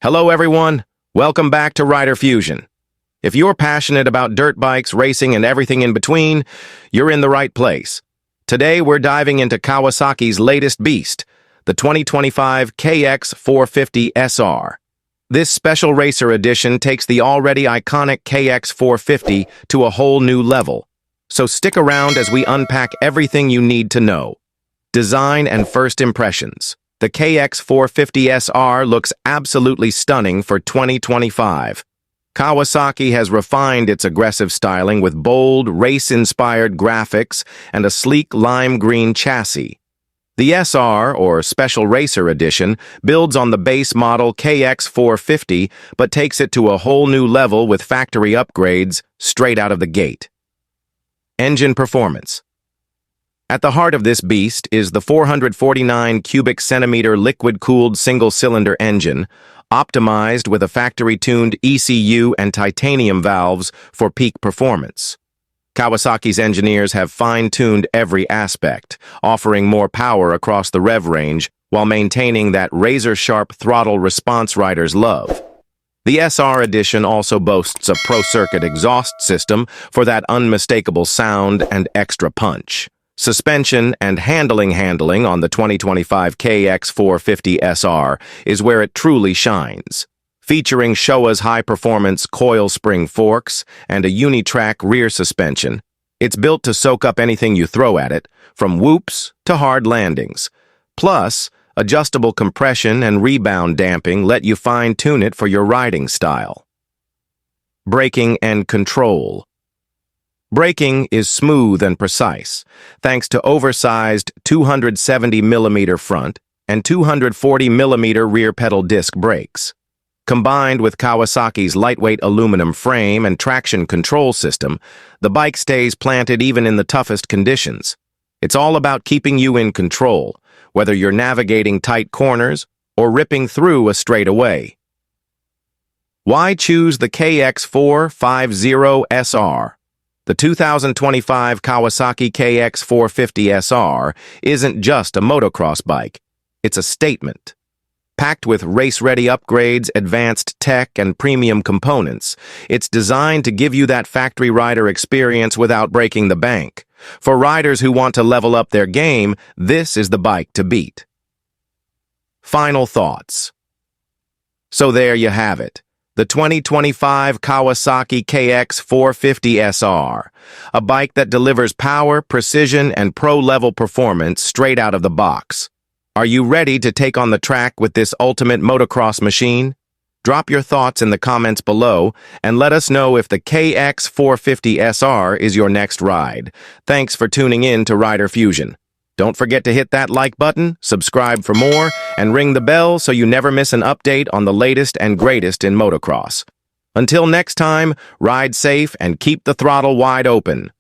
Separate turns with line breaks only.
Hello everyone, welcome back to Rider Fusion. If you're passionate about dirt bikes, racing, and everything in between, you're in the right place. Today we're diving into Kawasaki's latest beast, the 2025 KX450SR. This special racer edition takes the already iconic KX450 to a whole new level. So stick around as we unpack everything you need to know. Design and first impressions. The KX450SR looks absolutely stunning for 2025. Kawasaki has refined its aggressive styling with bold, race-inspired graphics and a sleek lime green chassis. The SR, or Special Racer Edition, builds on the base model KX450 but takes it to a whole new level with factory upgrades straight out of the gate. Engine performance. At the heart of this beast is the 449 cubic centimeter liquid-cooled single-cylinder engine, optimized with a factory-tuned ECU and titanium valves for peak performance. Kawasaki's engineers have fine-tuned every aspect, offering more power across the rev range while maintaining that razor-sharp throttle response riders love. The SR Edition also boasts a pro-circuit exhaust system for that unmistakable sound and extra punch. Suspension and handling on the 2025 KX450SR is where it truly shines. Featuring Showa's high-performance coil spring forks and a unitrack rear suspension, it's built to soak up anything you throw at it, from whoops to hard landings. Plus, adjustable compression and rebound damping let you fine-tune it for your riding style. Braking and control. Braking is smooth and precise, thanks to oversized 270mm front and 240mm rear pedal disc brakes. Combined with Kawasaki's lightweight aluminum frame and traction control system, the bike stays planted even in the toughest conditions. It's all about keeping you in control, whether you're navigating tight corners or ripping through a straightaway. Why choose the KX450SR? The 2025 Kawasaki KX450SR isn't just a motocross bike, it's a statement. Packed with race-ready upgrades, advanced tech, and premium components, it's designed to give you that factory rider experience without breaking the bank. For riders who want to level up their game, this is the bike to beat. Final thoughts. So there you have it. The 2025 Kawasaki KX450SR, a bike that delivers power, precision, and pro-level performance straight out of the box. Are you ready to take on the track with this ultimate motocross machine? Drop your thoughts in the comments below and let us know if the KX450SR is your next ride. Thanks for tuning in to Rider Fusion. Don't forget to hit that like button, subscribe for more, and ring the bell so you never miss an update on the latest and greatest in motocross. Until next time, ride safe and keep the throttle wide open.